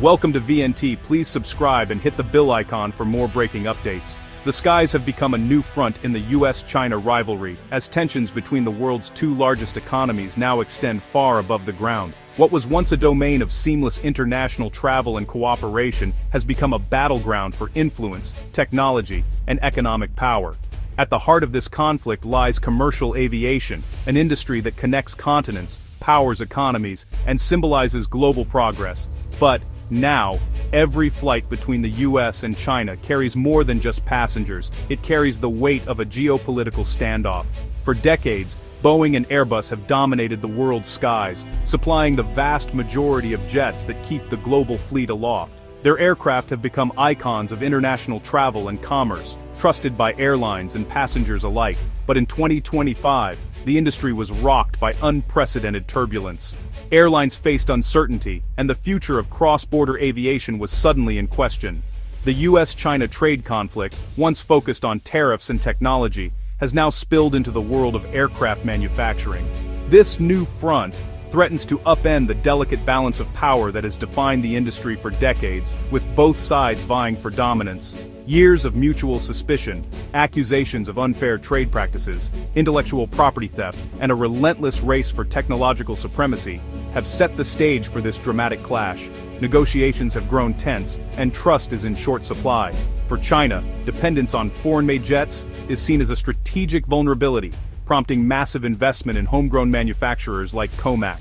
Welcome to VNT. Please subscribe and hit the bell icon for more breaking updates. The skies have become a new front in the US-China rivalry, as tensions between the world's two largest economies now extend far above the ground. What was once a domain of seamless international travel and cooperation has become a battleground for influence, technology, and economic power. At the heart of this conflict lies commercial aviation, an industry that connects continents, powers economies, and symbolizes global progress. But now, every flight between the US and China carries more than just passengers. It carries the weight of a geopolitical standoff. For decades, Boeing and Airbus have dominated the world's skies, supplying the vast majority of jets that keep the global fleet aloft. Their aircraft have become icons of international travel and commerce, trusted by airlines and passengers alike. But in 2025, the industry was rocked by unprecedented turbulence. Airlines faced uncertainty, and the future of cross-border aviation was suddenly in question. The US-China trade conflict, once focused on tariffs and technology, has now spilled into the world of aircraft manufacturing. This new front threatens to upend the delicate balance of power that has defined the industry for decades, with both sides vying for dominance. Years of mutual suspicion, accusations of unfair trade practices, intellectual property theft, and a relentless race for technological supremacy have set the stage for this dramatic clash. Negotiations have grown tense, and trust is in short supply. For China, dependence on foreign-made jets is seen as a strategic vulnerability, prompting massive investment in homegrown manufacturers like COMAC.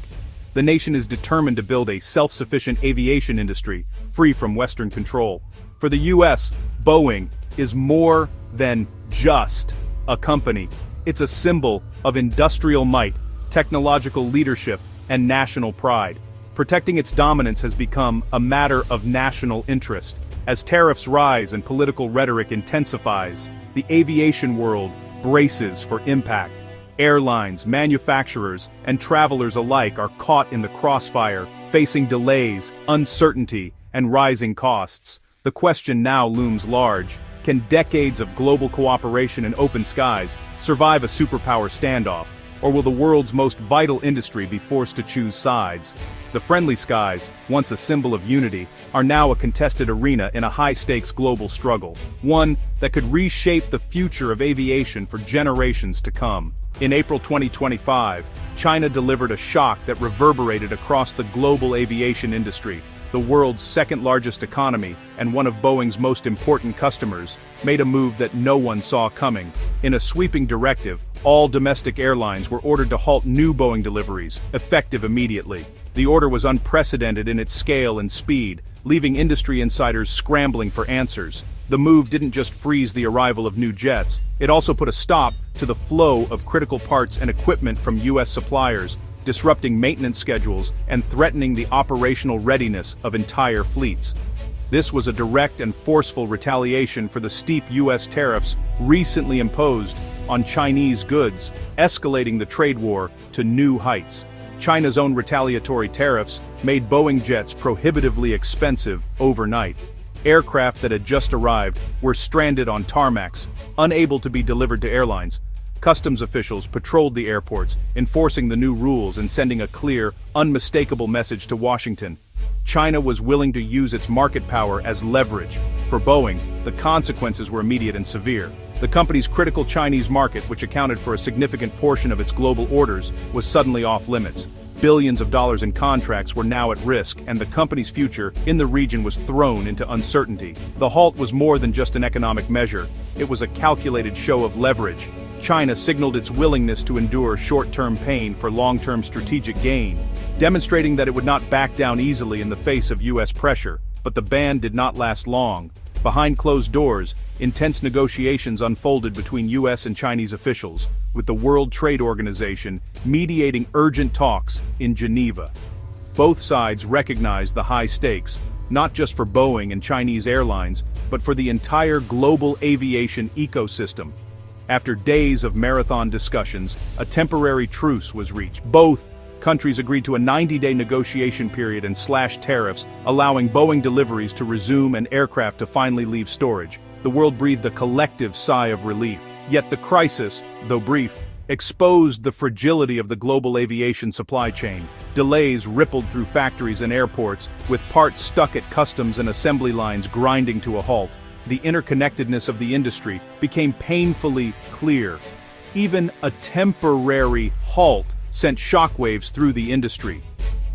The nation is determined to build a self-sufficient aviation industry, free from Western control. For the US, Boeing is more than just a company. It's a symbol of industrial might, technological leadership, and national pride. Protecting its dominance has become a matter of national interest. As tariffs rise and political rhetoric intensifies, the aviation world braces for impact. Airlines, manufacturers, and travelers alike are caught in the crossfire, facing delays, uncertainty, and rising costs. The question now looms large: can decades of global cooperation and open skies survive a superpower standoff, or will the world's most vital industry be forced to choose sides? The friendly skies, once a symbol of unity, are now a contested arena in a high-stakes global struggle, one that could reshape the future of aviation for generations to come. In April 2025, China delivered a shock that reverberated across the global aviation industry. The world's second-largest economy and one of Boeing's most important customers made a move that no one saw coming. In a sweeping directive, all domestic airlines were ordered to halt new Boeing deliveries, effective immediately. The order was unprecedented in its scale and speed, leaving industry insiders scrambling for answers. The move didn't just freeze the arrival of new jets, it also put a stop to the flow of critical parts and equipment from US suppliers, disrupting maintenance schedules and threatening the operational readiness of entire fleets. This was a direct and forceful retaliation for the steep US tariffs recently imposed on Chinese goods, escalating the trade war to new heights. China's own retaliatory tariffs made Boeing jets prohibitively expensive overnight. Aircraft that had just arrived were stranded on tarmacs, unable to be delivered to airlines. Customs officials patrolled the airports, enforcing the new rules and sending a clear, unmistakable message to Washington. China was willing to use its market power as leverage. For Boeing, the consequences were immediate and severe. The company's critical Chinese market, which accounted for a significant portion of its global orders, was suddenly off limits. Billions of dollars in contracts were now at risk, and the company's future in the region was thrown into uncertainty. The halt was more than just an economic measure. It was a calculated show of leverage. China signaled its willingness to endure short-term pain for long-term strategic gain, demonstrating that it would not back down easily in the face of US pressure. But the ban did not last long. Behind closed doors, intense negotiations unfolded between US and Chinese officials, with the World Trade Organization mediating urgent talks in Geneva. Both sides recognized the high stakes, not just for Boeing and Chinese airlines, but for the entire global aviation ecosystem. After days of marathon discussions, a temporary truce was reached. Both countries agreed to a 90-day negotiation period and slashed tariffs, allowing Boeing deliveries to resume and aircraft to finally leave storage. The world breathed a collective sigh of relief. Yet the crisis, though brief, exposed the fragility of the global aviation supply chain. Delays rippled through factories and airports, with parts stuck at customs and assembly lines grinding to a halt. The interconnectedness of the industry became painfully clear. Even a temporary halt sent shockwaves through the industry.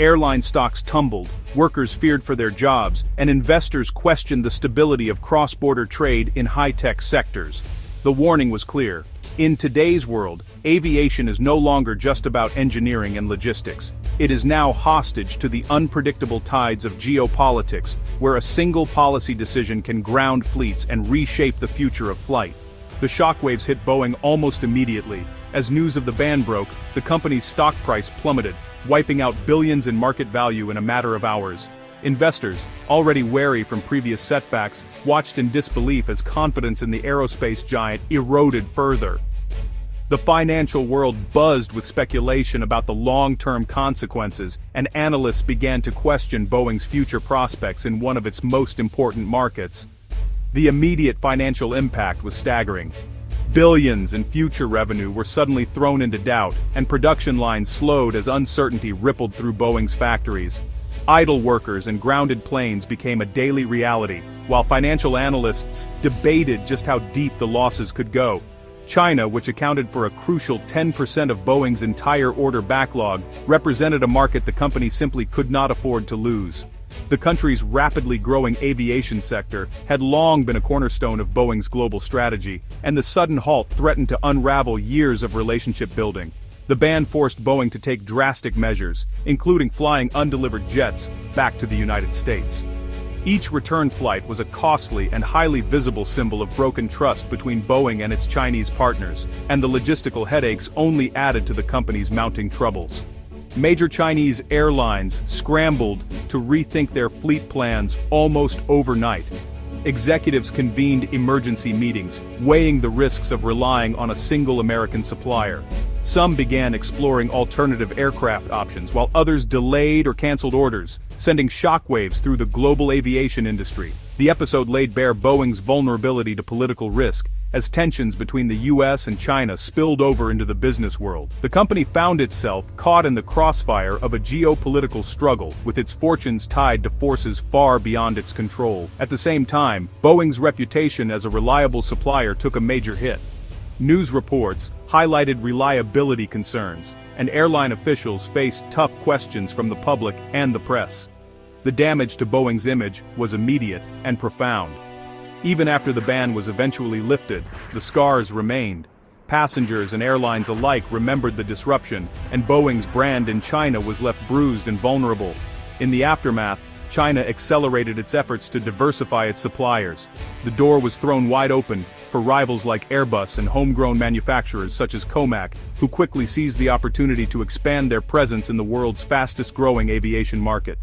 Airline stocks tumbled, workers feared for their jobs, and investors questioned the stability of cross-border trade in high-tech sectors. The warning was clear. In today's world, aviation is no longer just about engineering and logistics. It is now hostage to the unpredictable tides of geopolitics, where a single policy decision can ground fleets and reshape the future of flight. The shockwaves hit Boeing almost immediately. As news of the ban broke, the company's stock price plummeted, wiping out billions in market value in a matter of hours. Investors, already wary from previous setbacks, watched in disbelief as confidence in the aerospace giant eroded further. The financial world buzzed with speculation about the long-term consequences, and analysts began to question Boeing's future prospects in one of its most important markets. The immediate financial impact was staggering. Billions in future revenue were suddenly thrown into doubt, and production lines slowed as uncertainty rippled through Boeing's factories. Idle workers and grounded planes became a daily reality, while financial analysts debated just how deep the losses could go. China, which accounted for a crucial 10% of Boeing's entire order backlog, represented a market the company simply could not afford to lose. The country's rapidly growing aviation sector had long been a cornerstone of Boeing's global strategy, and the sudden halt threatened to unravel years of relationship building. The ban forced Boeing to take drastic measures, including flying undelivered jets back to the United States. Each return flight was a costly and highly visible symbol of broken trust between Boeing and its Chinese partners, and the logistical headaches only added to the company's mounting troubles. Major Chinese airlines scrambled to rethink their fleet plans almost overnight. Executives convened emergency meetings, weighing the risks of relying on a single American supplier. Some began exploring alternative aircraft options, while others delayed or canceled orders, sending shockwaves through the global aviation industry. The episode laid bare Boeing's vulnerability to political risk, as tensions between the US and China spilled over into the business world. The company found itself caught in the crossfire of a geopolitical struggle, with its fortunes tied to forces far beyond its control. At the same time, Boeing's reputation as a reliable supplier took a major hit. News reports highlighted reliability concerns, and airline officials faced tough questions from the public and the press. The damage to Boeing's image was immediate and profound. Even after the ban was eventually lifted, the scars remained. Passengers and airlines alike remembered the disruption, and Boeing's brand in China was left bruised and vulnerable. In the aftermath, China accelerated its efforts to diversify its suppliers. The door was thrown wide open for rivals like Airbus and homegrown manufacturers such as COMAC, who quickly seized the opportunity to expand their presence in the world's fastest-growing aviation market.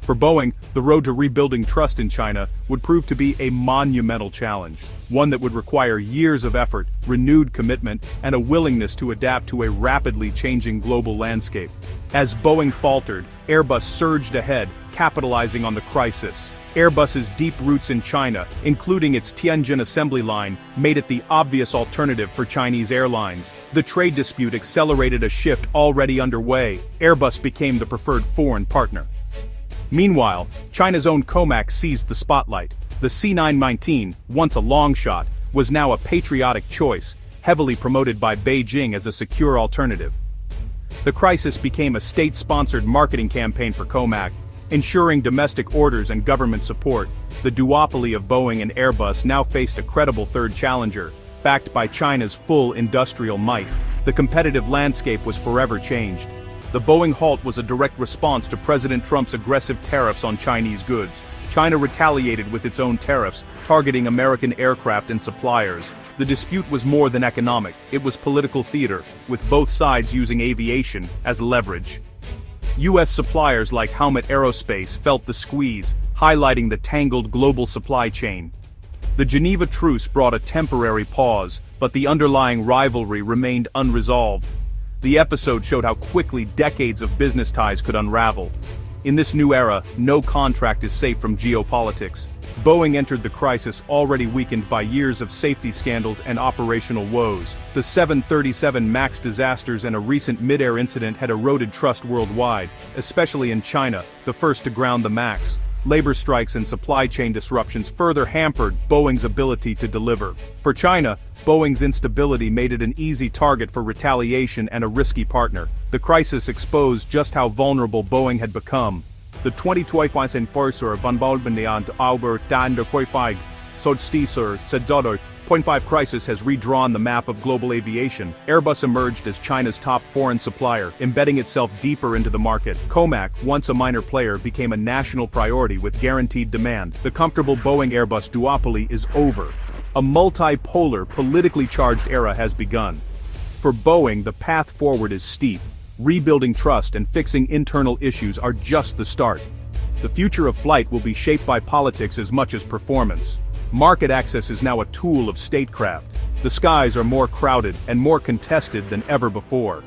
For Boeing, the road to rebuilding trust in China would prove to be a monumental challenge, one that would require years of effort, renewed commitment, and a willingness to adapt to a rapidly changing global landscape. As Boeing faltered, Airbus surged ahead, capitalizing on the crisis. Airbus's deep roots in China, including its Tianjin assembly line, made it the obvious alternative for Chinese airlines. The trade dispute accelerated a shift already underway. Airbus became the preferred foreign partner. Meanwhile, China's own COMAC seized the spotlight. The C919, once a long shot, was now a patriotic choice, heavily promoted by Beijing as a secure alternative. The crisis became a state-sponsored marketing campaign for COMAC, ensuring domestic orders and government support. The duopoly of Boeing and Airbus now faced a credible third challenger, backed by China's full industrial might. The competitive landscape was forever changed. The Boeing halt was a direct response to President Trump's aggressive tariffs on Chinese goods. China retaliated with its own tariffs, targeting American aircraft and suppliers. The dispute was more than economic, it was political theater, with both sides using aviation as leverage. U.S. suppliers like Aerospace felt the squeeze, highlighting the tangled global supply chain. The Geneva Truce brought a temporary pause, but the underlying rivalry remained unresolved. The episode showed how quickly decades of business ties could unravel. In this new era, no contract is safe from geopolitics. Boeing entered the crisis already weakened by years of safety scandals and operational woes. The 737 MAX disasters and a recent mid-air incident had eroded trust worldwide, especially in China, the first to ground the MAX. Labor strikes and supply chain disruptions further hampered Boeing's ability to deliver. For China, Boeing's instability made it an easy target for retaliation and a risky partner. The crisis exposed just how vulnerable Boeing had become. The 2025 Purser van Balbanian Albert Dan de Koifig, Sodstiser, Sedzodo, 0.5 crisis has redrawn the map of global aviation. Airbus emerged as China's top foreign supplier, embedding itself deeper into the market. COMAC, once a minor player, became a national priority with guaranteed demand. The comfortable Boeing-Airbus duopoly is over. A multipolar, politically charged era has begun. For Boeing, the path forward is steep. Rebuilding trust and fixing internal issues are just the start. The future of flight will be shaped by politics as much as performance. Market access is now a tool of statecraft. The skies are more crowded and more contested than ever before.